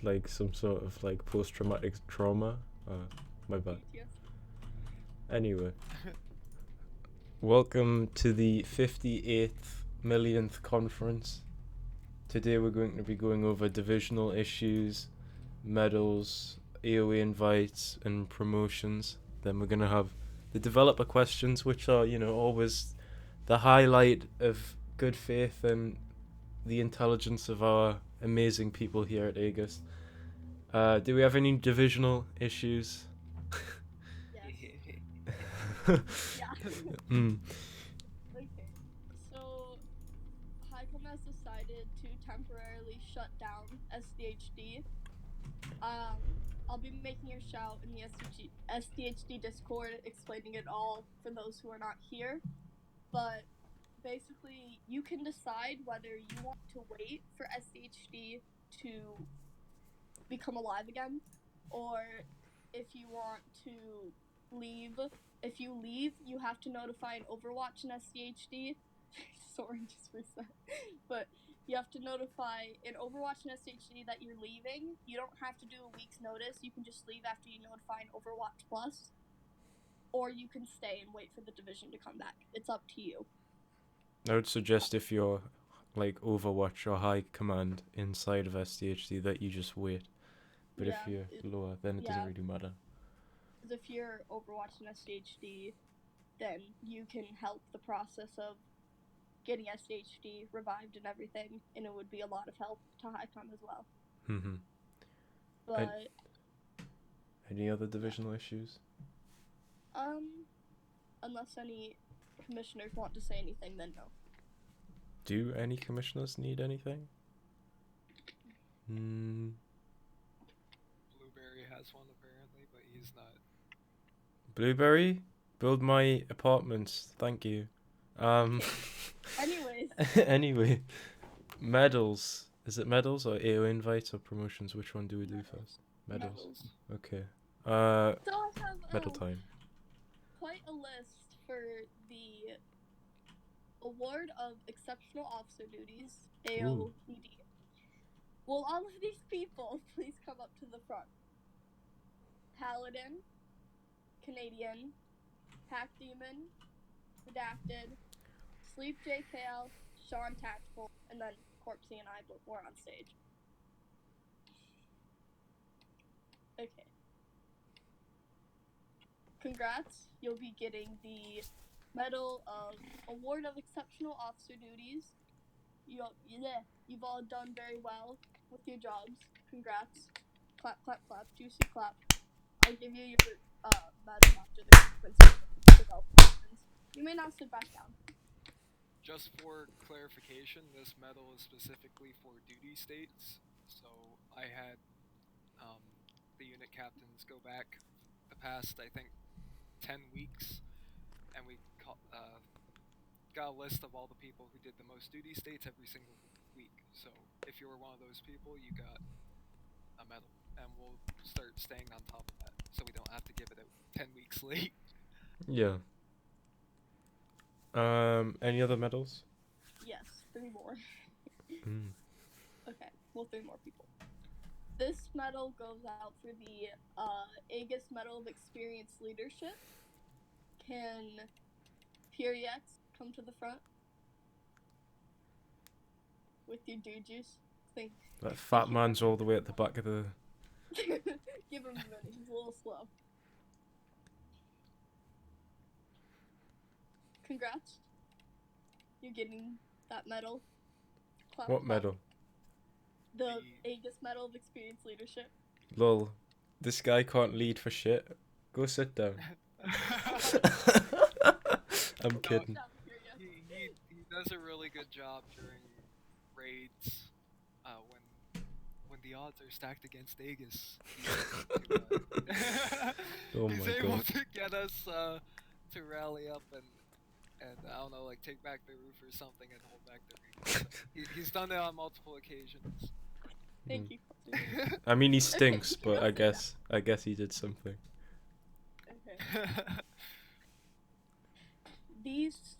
like some sort of like post-traumatic trauma. My bad. Yes. Anyway, welcome to the 58th millionth conference. Today we're going to be going over divisional issues, medals, AOA invites, and promotions. Then we're going to have the developer questions, which are, always the highlight of good faith and the intelligence of our amazing people here at AEGIS. Do we have any divisional issues? Yes. Yeah. Mm. Okay. So, HighCom has decided to temporarily shut down SDHD. I'll be making a shout in the SDHD Discord explaining it all for those who are not here. But basically, you can decide whether you want to wait for SDHD to become alive again, or if you want to leave. If you leave, you have to notify an Overwatch and SDHD. Sorry, just for a sec. But you have to notify an Overwatch and SDHD that you're leaving. You don't have to do a week's notice. You can just leave after you notify an Overwatch Plus. Or you can stay and wait for the division to come back. It's up to you. I would suggest if you're like Overwatch or High Command inside of SDHD that you just wait. But if you're lower, then it doesn't really matter. Because if you're Overwatch and SDHD, then you can help the process of getting SDHD revived and everything, and it would be a lot of help to HighCom as well. Mm-hmm. But any other divisional issues? Unless any commissioners want to say anything, then no. Do any commissioners need anything? Blueberry has one apparently, but he's not. Blueberry? Build my apartments, thank you. Anyways. Anyway, medals. Is it medals or AO invites or promotions? Which one do we do first? Medals. Okay. So I have medal time. quite a list for the Award of Exceptional Officer Duties, AOED. Will all of these people please come up to the front? Paladin, Canadian, Hack Demon, Redacted, Sleep JKL, Sean Tactical, and then Corpsey and I were on stage. Okay. Congrats, you'll be getting the Medal of Award of Exceptional Officer Duties. You've all done very well with your jobs. Congrats. Clap, clap, clap. Juicy clap. I'll give you your medal after the conference. You may now sit back down. Just for clarification, this medal is specifically for duty states. So I had the unit captains go back the past, I think, 10 weeks, and we got a list of all the people who did the most duty states every single week. So if you were one of those people, you got a medal, and we'll start staying on top of that, so we don't have to give it out 10 weeks late. Yeah. Any other medals? Yes, 3 more. Mm. Okay, well, 3 more people. This medal goes out for the AEGIS Medal of Experienced Leadership. Can Puriex come to the front? With your dude juice? That fat man's all the way at the back of the... Give him a minute, he's a little slow. Congrats. You're getting that medal. Clap, What clap. medal? The AEGIS Medal of Experienced Leadership. Lol. This guy can't lead for shit. Go sit down. I'm kidding. He does a really good job during raids when the odds are stacked against Aegis. He's able to get us to rally up and I don't know, like take back the roof or something and hold back the roof. So he's done it on multiple occasions. Thank you. I mean, he stinks, but I guess he did something. Okay. This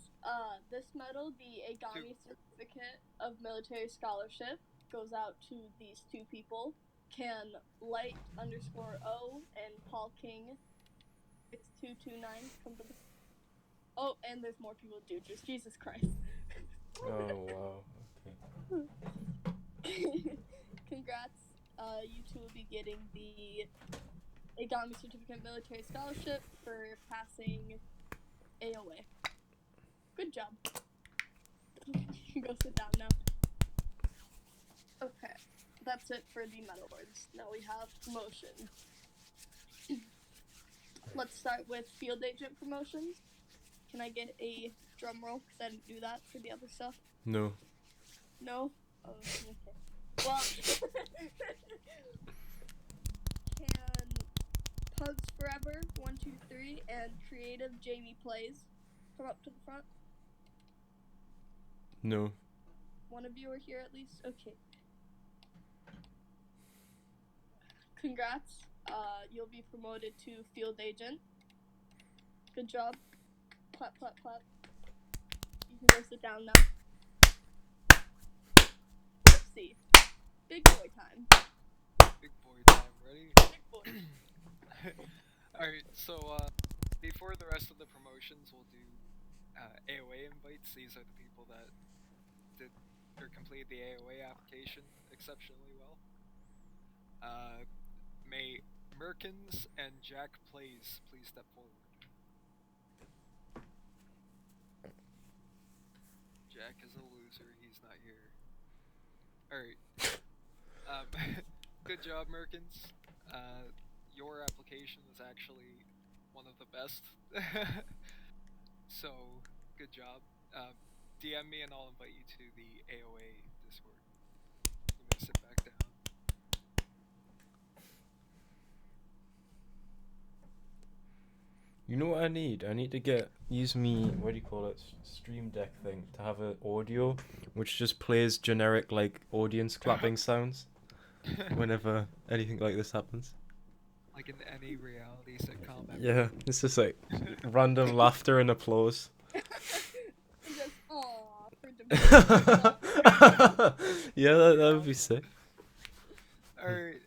medal, the AEGIS Certificate of Military Scholarship, goes out to these 2 people. can light_O and Paul King 6229 come to the... Oh, and there's more people do just Jesus Christ. Oh wow. Okay. Congrats. You two will be getting the AEGIS Certificate Military Scholarship for passing AOA. Good job. You can go sit down now. Okay, that's it for the medal awards. Now we have promotions. Let's start with field agent promotions. Can I get a drum roll? Because I didn't do that for the other stuff. No. No? Oh, okay. Well, can Pugs Forever 123 and Creative Jamie Plays come up to the front? No. One of you are here at least? Okay. Congrats. You'll be promoted to field agent. Good job. Clap, clap, clap. You can go sit down now. Let's see. Big boy time. Big boy time, ready? Big boy. Alright, so before the rest of the promotions, we'll do AOA invites. These are the people that did or completed the AOA application exceptionally well. May Merkins and Jack Plays please step forward. Jack is a loser, he's not here. Alright. Good job, Merkins. Your application was actually one of the best. So, good job. DM me and I'll invite you to the AOA Discord. You may sit back down. You know what I need? I need to use me, what do you call it, Stream Deck thing, to have an audio which just plays generic like audience clapping sounds whenever anything like this happens. Like in any reality sitcom ever. Yeah, it's just like random laughter and applause. Just, aw, for Yeah, that would be sick. Alright,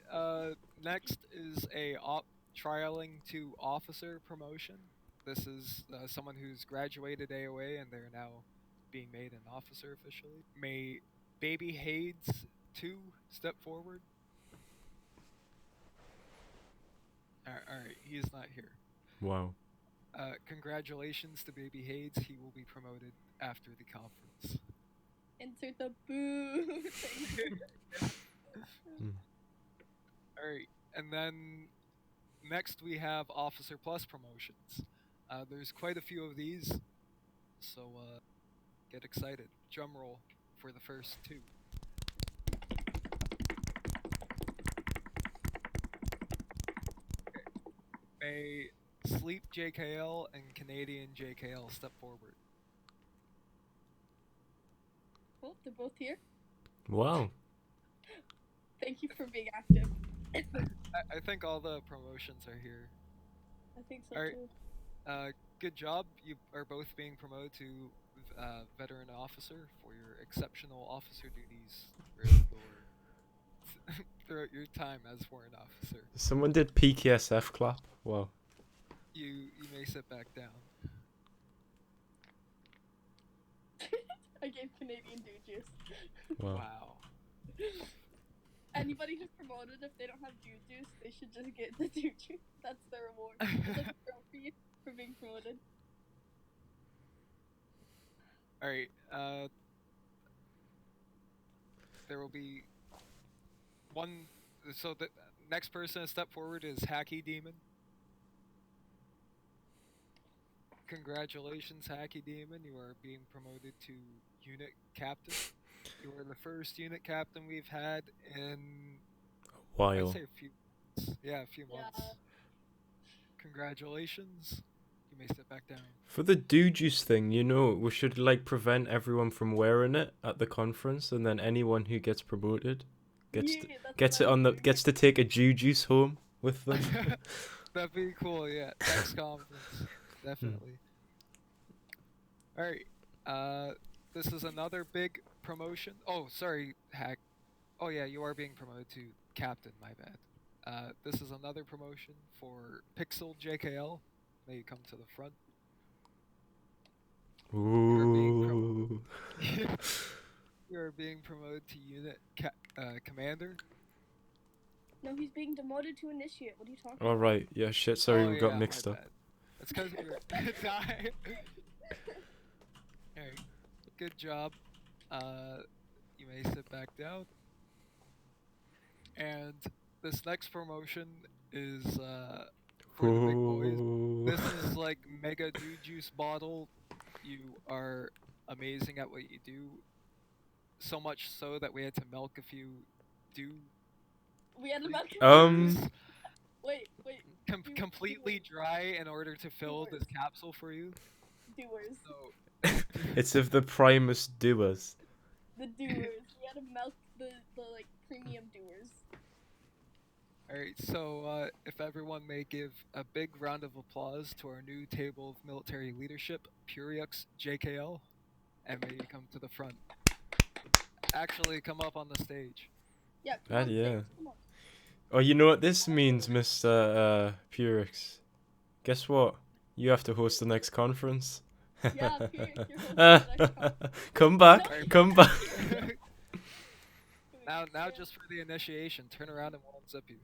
next is a trialing to officer promotion. This is someone who's graduated AOA and they're now being made an officer officially. May Baby Hades 2 step forward. Alright, he's not here. Wow. Congratulations to Baby Hades, he will be promoted after the conference. Insert the boo. Alright, and then next we have Officer Plus promotions. There's quite a few of these, so get excited. Drum roll for the first two. Okay. May Sleep JKL and Canadian JKL step forward. Oh, they're both here. Wow. Thank you for being active. I think all the promotions are here. I think so Alright. too. Good job. You are both being promoted to veteran officer for your exceptional officer duties throughout your time as warrant officer. Someone did PKSF clap. Wow. You may sit back down. I gave Canadian dude juice. Wow. Anybody who's promoted, if they don't have dude juice, they should just get the dude juice. That's their reward. It's like a trophy for being promoted. Alright, there will be one, so the next person to step forward is Hacky Demon. Congratulations, Hacky Demon, you are being promoted to unit captain. You are the first unit captain we've had in While. I'd say a few months. Yeah, a few months. Yeah. Congratulations. You may step back down. For the do juice thing, you know, we should like prevent everyone from wearing it at the conference, and then anyone who gets promoted gets to take a juice home with them. That'd be cool, yeah. Next conference. Definitely. Alright. This is another big promotion. Oh, sorry, Hack. Oh yeah, you are being promoted to captain, my bad. This is another promotion for Pixel JKL. May you come to the front. Ooh. You're being promoted to unit commander. No, he's being demoted to initiate. What are you talking All about? right. Yeah. Shit. Sorry, Oh, we got yeah, mixed my up. bad. That's because you're die. Alright, good job. You may sit back down. And this next promotion is for the big boys. Ooh. This is like Mega Dew Juice Bottle. You are amazing at what you do. So much so that we had to milk a few dew. We had about wait. Completely dry in order to fill this Doers. capsule for you. Doers. So It's of the Primus doers. The doers. We had to milk the like premium doers. Alright, so if everyone may give a big round of applause to our new table of military leadership, Purix JKL, and may you come to the front. Actually, come up on the stage. Yeah. Come on, Yeah. James, come on. Oh, you know what this means, Mr. Purix? Guess what? You have to host the next conference. Yeah, Purix, you're hosting the next conference. Come back. No. Come back. Now just for the initiation, turn around and we'll unzip you.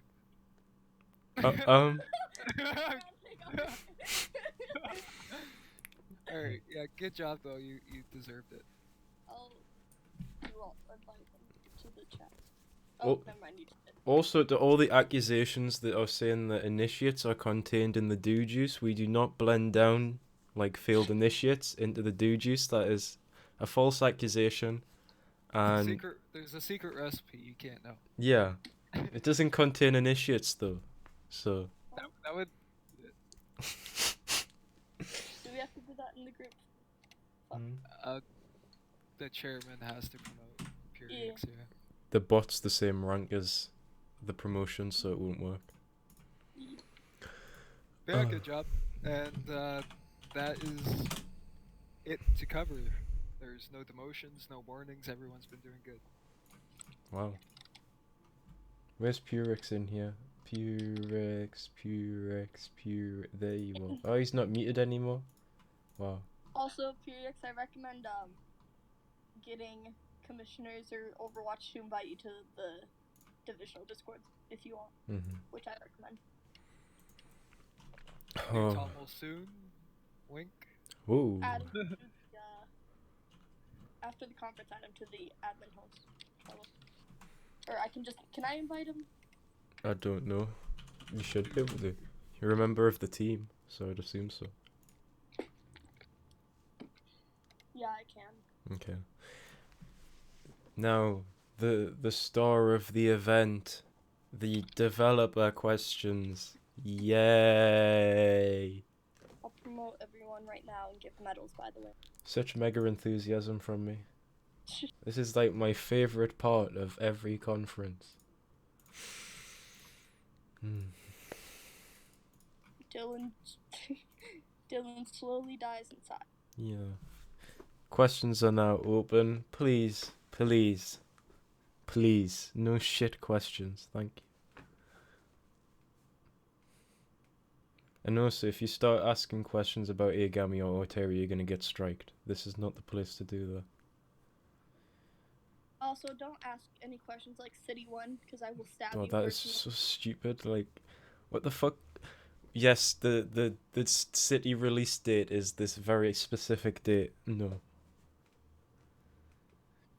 Alright, yeah, good job though, you deserved it. I'll invite them to the chat. Oh. Oh, never mind, you did it. Also, to all the accusations that are saying that initiates are contained in the dew juice, we do not blend down like failed initiates into the dew juice. That is a false accusation. And There's a secret recipe you can't know. yeah, it doesn't contain initiates though. So That would. Do we have to do that in the group? The chairman has to promote Purix, yeah. the bot's the same rank as the promotion, so it won't work. Very good job. And that is it to cover. There's no demotions, no warnings, everyone's been doing good. Wow. Where's Purix in here? Purix. There you are. Oh, he's not muted anymore. Wow. Also, Purix, I recommend getting commissioners or Overwatch to invite you to the divisional discords if you want, which I recommend. New Tom will soon. Wink. Whoa. Add him to the, after the conference, add him to the admin host. Or can I invite him? I don't know. You should be able to. You're a member of the team, so I'd assume so. Yeah, I can. Okay. Now, the star of the event, the developer questions. Yay! I'll promote everyone right now and give medals, by the way. Such mega enthusiasm from me. This is like my favorite part of every conference. Dylan slowly dies inside. Yeah. Questions are now open. Please, no shit questions. Thank you. And also, if you start asking questions about Agami or Oteri, you're gonna get striked. This is not the place to do that. Also, don't ask any questions like City 1, because I will stab Oh, you. that is so stupid. Like, what the fuck? Yes, the city release date is this very specific date. No.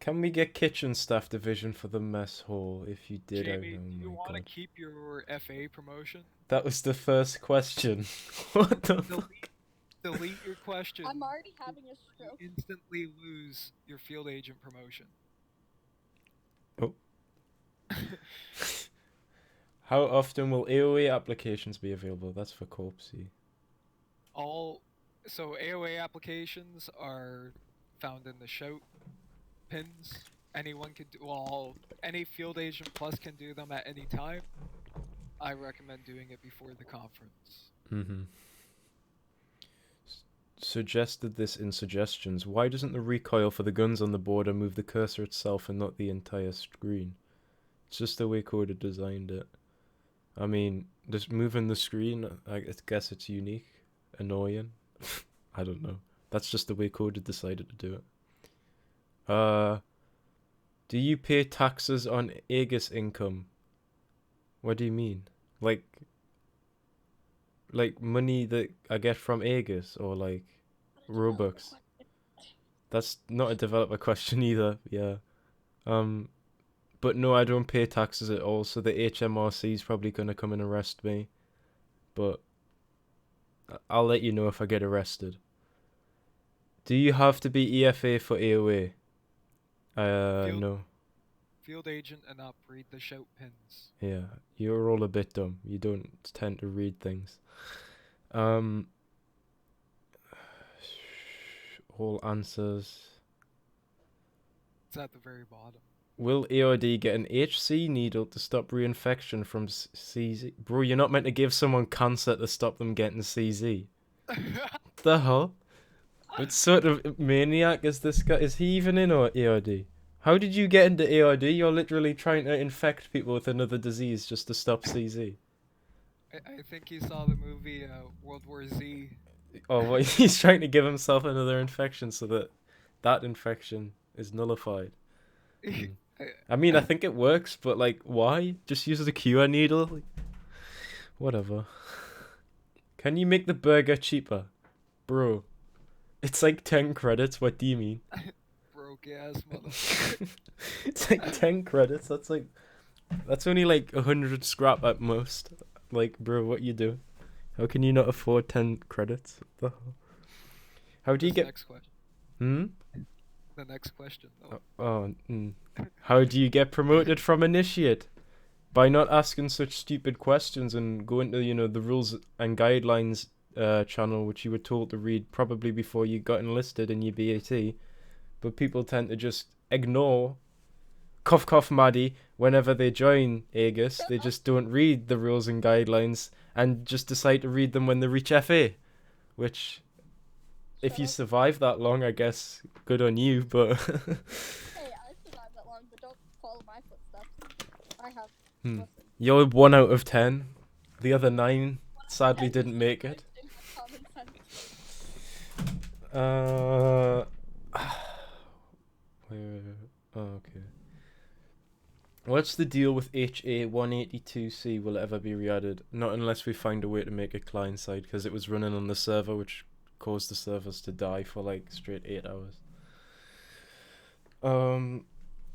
Can we get kitchen staff division for the mess hall? If you did, Jamie, oh do you my want to god. keep your FA promotion? That was the first question. What the fuck? Delete your question. I'm already having a stroke. You instantly lose your field agent promotion. Oh. How often will AOA applications be available? That's for 𝐏𝐿𝐶. So AOA applications are found in the shout pins. Anyone can do, any field agent plus can do them at any time. I recommend doing it before the conference. Suggested this in suggestions. Why doesn't the recoil for the guns on the border move the cursor itself and not the entire screen? It's just the way Coda designed it. I mean, just moving the screen, I guess it's unique, annoying. I don't know. That's just the way Coda decided to do it. Do you pay taxes on AEGIS income? What do you mean? Like money that I get from AEGIS, or like Robux? That's not a developer question either. Yeah. But no, I don't pay taxes at all. So the HMRC is probably gonna come and arrest me. But I'll let you know if I get arrested. Do you have to be EFA for AOA? No. Field agent and not read the shout pins. Yeah, you're all a bit dumb. You don't tend to read things. All answers. It's at the very bottom. Will ARD get an HC needle to stop reinfection from CZ? Bro, you're not meant to give someone cancer to stop them getting CZ. The hell? What sort of maniac is this guy? Is he even in ARD? How did you get into ARD? You're literally trying to infect people with another disease just to stop CZ. I think he saw the movie World War Z. Oh, well, he's trying to give himself another infection so that that infection is nullified. I mean, I think it works, but like, why? Just use the QR needle? Like, whatever. Can you make the burger cheaper? Bro, it's like 10 credits. What do you mean? Broke ass motherfucker. It's like 10 credits. That's only like 100 scrap at most. Like, bro, what you do? How can you not afford 10 credits? What the hell? How do you get... Next question. The next question, though. How do you get promoted from initiate? By not asking such stupid questions and going to, the rules and guidelines channel, which you were told to read probably before you got enlisted in your BAT. But people tend to just ignore cough cough Maddie whenever they join AEGIS. They just don't read the rules and guidelines and just decide to read them when they reach FA, which if you survive that long, I guess good on you, but Hey, I survived that long, but don't follow my footsteps. I have listened. You're 1 out of 10. The other 9 sadly didn't make it. Wait. Oh, okay. What's the deal with 𝐏𝐻𝐒? Will it ever be re-added? Not unless we find a way to make it client-side, because it was running on the server, which caused the servers to die for like straight 8 hours.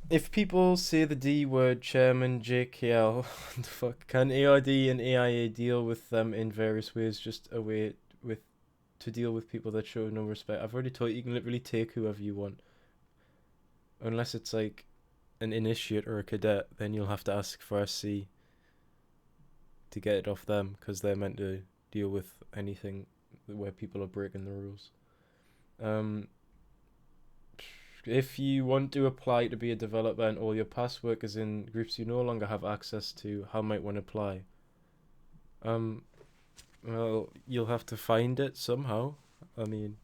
If people say the D word, Chairman JKL, what the fuck? Can ARD and AIA deal with them in various ways? Just a way to deal with people that show no respect. I've already told you, you can literally take whoever you want. Unless it's like an initiate or a cadet, then you'll have to ask for SC to get it off them, because they're meant to deal with anything where people are breaking the rules. If you want to apply to be a developer and all your past work is in groups you no longer have access to, how might one apply? Well, you'll have to find it somehow. I mean,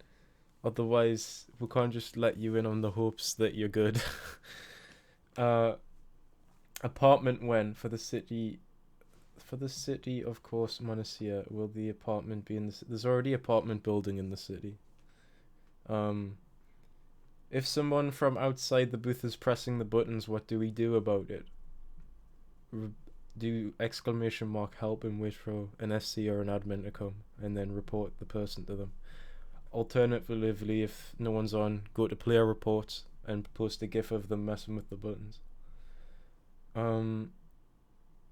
otherwise we can't just let you in on the hopes that you're good. Apartment when for the city of course Monacia. Will the apartment be in the there's already apartment building in the city. If someone from outside the booth is pressing the buttons, what do we do about it? Do !help and wait for an SC or an admin to come and then report the person to them. Alternatively, if no one's on, go to player reports and post a gif of them messing with the buttons.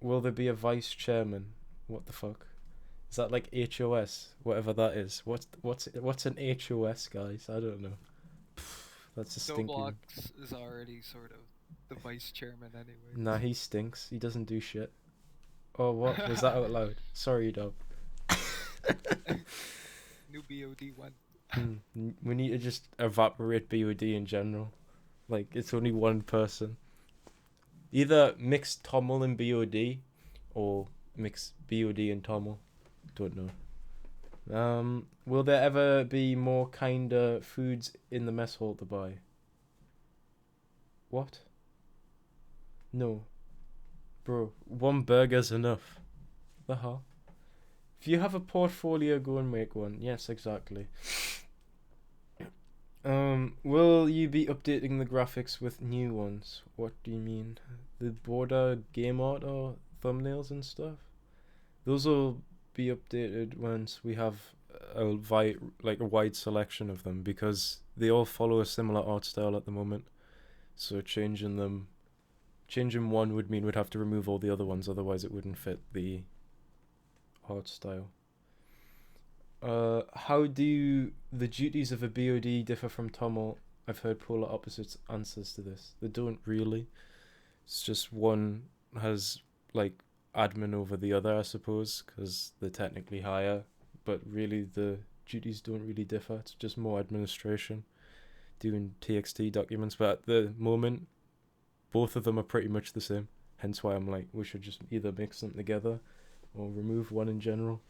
Will there be a vice chairman? What the fuck? Is that like HOS? Whatever that is. What's an HOS, guys? I don't know. That's a stinky. Blocks is already sort of the vice chairman anyway. Nah, he stinks. He doesn't do shit. Oh, what? Was that out loud? Sorry, dog. New BOD one. We need to just evaporate BOD in general. Like, it's only one person. Either mix Tommel and BOD, or mix BOD and Tommel. Don't know. Will there ever be more kinder foods in the mess hall to buy? What? No. Bro, one burger's enough. The hell? If you have a portfolio, go and make one. Yes, exactly. Will you be updating the graphics with new ones? What do you mean? The border game art or thumbnails and stuff? Those will be updated once we have a wide selection of them, because they all follow a similar art style at the moment. So changing one would mean we'd have to remove all the other ones, otherwise it wouldn't fit the art style. How do the duties of a BOD differ from TOML? I've heard polar opposites answers to this. They don't really. It's just one has like admin over the other, I suppose, because they're technically higher, but really the duties don't really differ. It's just more administration, doing TXT documents, but at the moment both of them are pretty much the same, hence why I'm like, we should just either mix them together or remove one in general.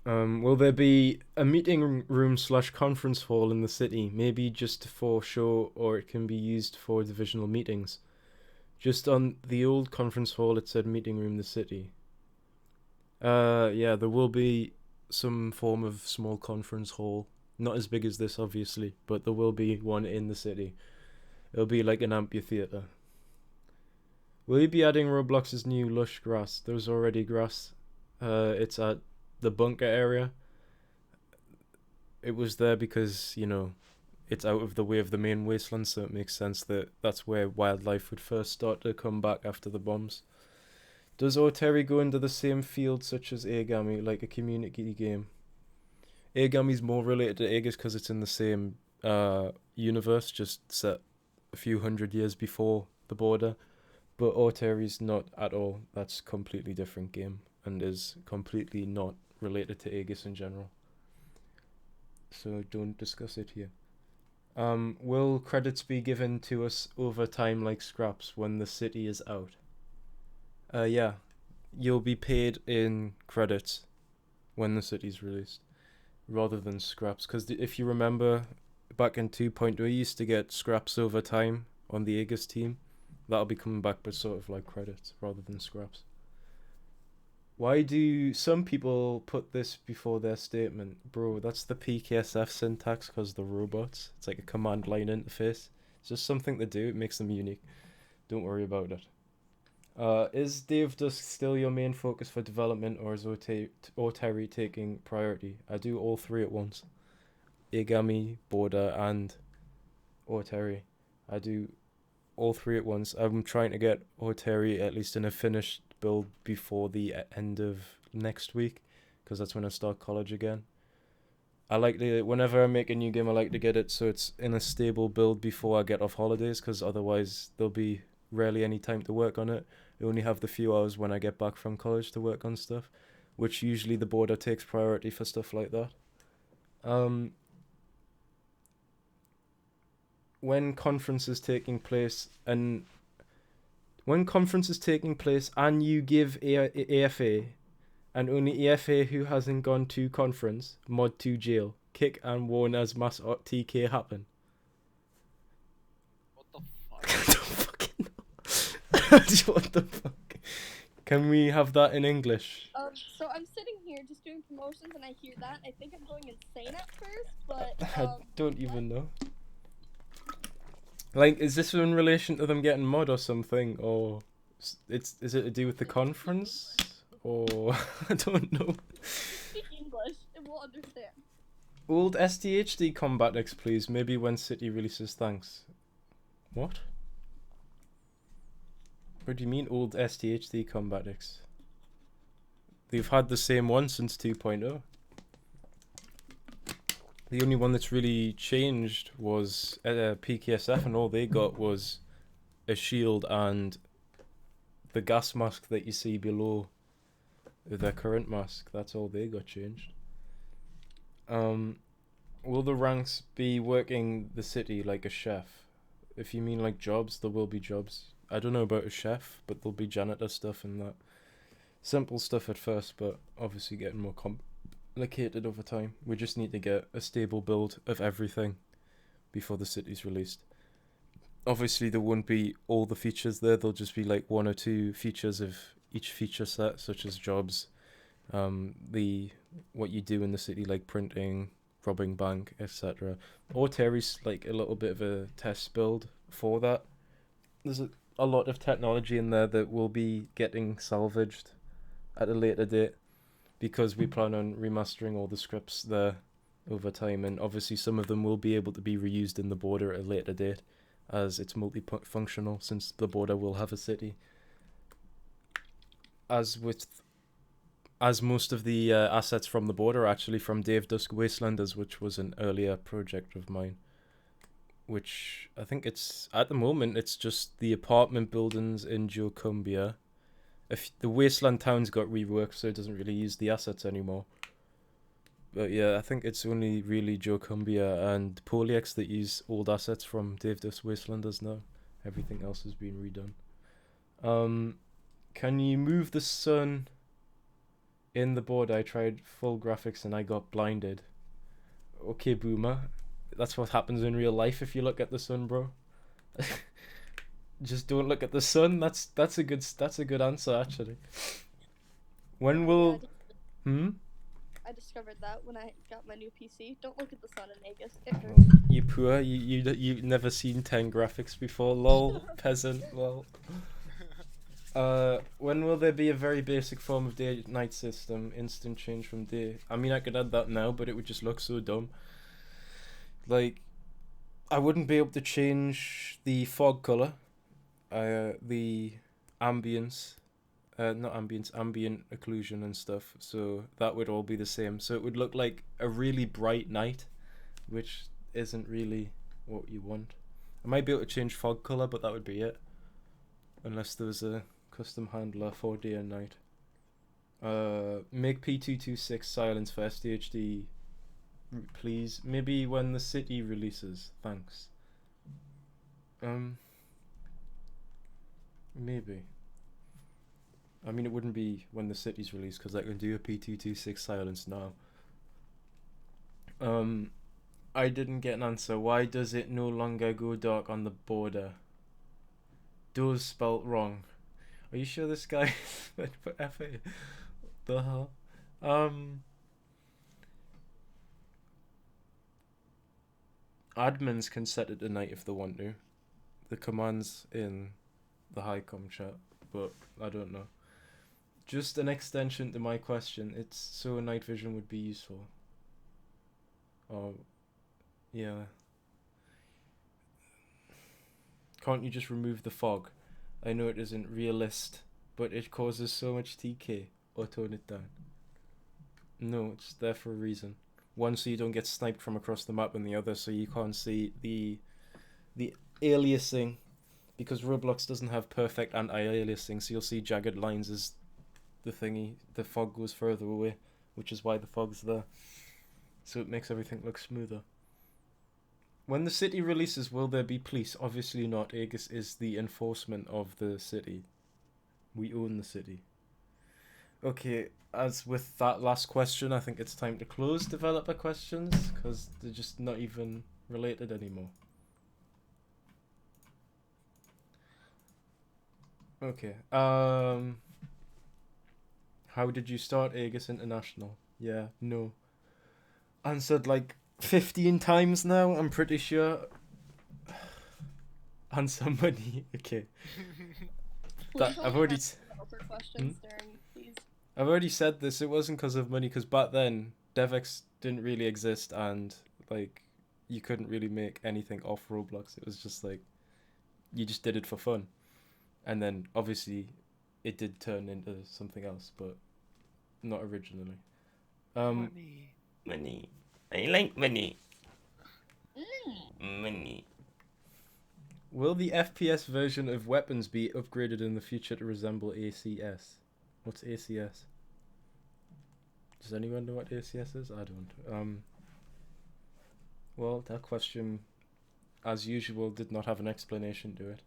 Will there be a meeting room / conference hall in the city, maybe just for show, or it can be used for divisional meetings? Just on the old conference hall it said meeting room the city. Yeah, there will be some form of small conference hall, not as big as this obviously, but there will be one in the city. It'll be like an amphitheater. Will you be adding Roblox's new lush grass? There's already grass. It's at the bunker area. It was there because, you know, it's out of the way of the main wasteland, so it makes sense that that's where wildlife would first start to come back after the bombs. Does Oteri go into the same field such as AEGIS, like a community game? AEGIS more related to AEGIS because it's in the same universe, just set a few hundred years before the border. But Oteri's not at all. That's a completely different game and is completely not related to AEGIS in general. So don't discuss it here. Will credits be given to us over time like scraps when the city is out? Yeah, you'll be paid in credits when the city's released, rather than scraps. Because if you remember, back in 2.0, you used to get scraps over time on the AEGIS team. That'll be coming back, but sort of like credits rather than scraps. Why do some people put this before their statement? Bro, that's the PKSF syntax because they're robots. It's like a command line interface. It's just something to do. It makes them unique. Don't worry about it. Is Dave Dusk still your main focus for development, or is Oteri taking priority? I do all three at once. AEGIS, Border, and Oteri. I do all three at once. I'm trying to get Oteri at least in a finished build before the end of next week, because that's when I start college again. I like to, whenever I make a new game, I like to get it so it's in a stable build before I get off holidays, because otherwise there'll be rarely any time to work on it. I only have the few hours when I get back from college to work on stuff, which usually the border takes priority for stuff like that. When conference is taking place and you give AFA, and only AFA who hasn't gone to conference, mod to jail, kick and warn as mass TK happen. What the fuck? I don't fucking know. What the fuck? Can we have that in English? So I'm sitting here just doing promotions and I hear that. I think I'm going insane at first, but I don't even know. Like, is this in relation to them getting mod or something, or is it to do with the conference, or I don't know. Speak English and we'll understand. Old SDHD Combat X, please. Maybe when City releases. Thanks. What? What do you mean, old SDHD Combat X? They've had the same one since 2.0. The only one that's really changed was PKSF, and all they got was a shield and the gas mask that you see below their current mask. That's all they got changed. Will the ranks be working the city like a chef? If you mean like jobs, there will be jobs. I don't know about a chef, but there'll be janitor stuff and that. Simple stuff at first, but obviously getting more complicated over time. We just need to get a stable build of everything before the city's released. obviously there won't be all the features there. There'll just be like one or two features of each feature set, such as jobs, the what you do in the city, like printing, robbing bank, etc. Or Terry's like a little bit of a test build for that. There's a lot of technology in there that will be getting salvaged at a later date, because we plan on remastering all the scripts there over time, and obviously some of them will be able to be reused in the border at a later date, as it's multifunctional, since the border will have a city. As most of the assets from the border are actually from 𝐏𝐑𝐄𝐒 Wastelanders, which was an earlier project of mine. Which I think it's at the moment it's just the apartment buildings in 𝐏𝐂𝐒𝐒. If the wasteland town's got reworked, so it doesn't really use the assets anymore. But yeah, I think it's only really 𝐏𝐂𝐒𝐒 and Poliex that use old assets from 𝐏𝐑𝐄𝐒 Wastelanders now. Everything else has been redone. Can you move the sun in the board? I tried full graphics and I got blinded. Okay, boomer. That's what happens in real life if you look at the sun, bro. Just don't look at the sun. That's a good answer, actually. When will I discovered that when I got my new PC. Don't look at the sun in AEGIS. It hurts. Oh, you poor. You never seen 10 graphics before. Lol, peasant. Lol. When will there be a very basic form of day-night system? Instant change from day. I mean, I could add that now, but it would just look so dumb. Like, I wouldn't be able to change the fog color, the ambience, not ambience, ambient occlusion and stuff. So that would all be the same. So it would look like a really bright night, which isn't really what you want. I might be able to change fog color, but that would be it. Unless there was a custom handler for day and night. Make P226 silence for SDHD, please. Maybe when the city releases. Thanks. Maybe. I mean, it wouldn't be when the city's released, because I can do a P226 silence now. I didn't get an answer. Why does it no longer go dark on the border? Does spelt wrong. Are you sure this guy went for FA? The hell? Admins can set it to night if they want to. The command's in the HiCom chat, but I don't know. Just an extension to my question. It's so night vision would be useful. Oh, yeah. Can't you just remove the fog? I know it isn't realist, but it causes so much TK. Or tone it down. No, it's there for a reason. One, so you don't get sniped from across the map, and the other, so you can't see the aliasing, because Roblox doesn't have perfect anti-aliasing, so you'll see jagged lines as the fog goes further away, which is why the fog's there. So it makes everything look smoother. When the city releases, will there be police? Obviously not. AEGIS is the enforcement of the city. We own the city. Okay, as with that last question, I think it's time to close developer questions, because they're just not even related anymore. Okay, how did you start AEGIS International? Yeah, no. Answered like 15 times now, I'm pretty sure. Answer money. Okay. That, I've already... questions during these. I've already said this, it wasn't because of money, because back then, DevX didn't really exist, and, like, you couldn't really make anything off Roblox. It was just, like, you just did it for fun. And then, obviously, it did turn into something else, but not originally. Money. I like money. Money. Will the FPS version of weapons be upgraded in the future to resemble ACS? What's ACS? Does anyone know what ACS is? I don't. Well, that question, as usual, did not have an explanation to it.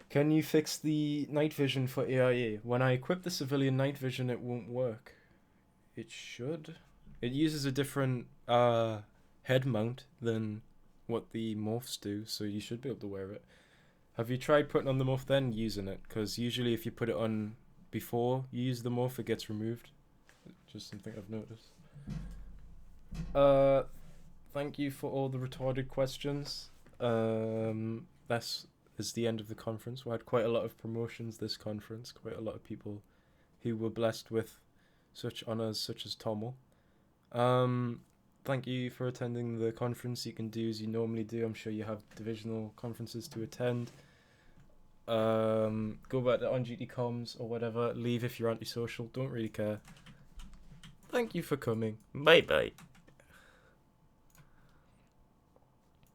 Can you fix the night vision for AIA? When I equip the civilian night vision, it won't work. It should. It uses a different head mount than what the morphs do, so you should be able to wear it. Have you tried putting on the morph then using it? Because usually if you put it on before you use the morph, it gets removed. Just something I've noticed. Thank you for all the retarded questions. That's is the end of the conference. We had quite a lot of promotions this conference, quite a lot of people who were blessed with such honors such as 𝐏𝐿. Thank you for attending the conference. You can do as you normally do. I'm sure you have divisional conferences to attend. Go back to on duty comms or whatever. Leave if you're antisocial. Don't really care. Thank you for coming. Bye bye.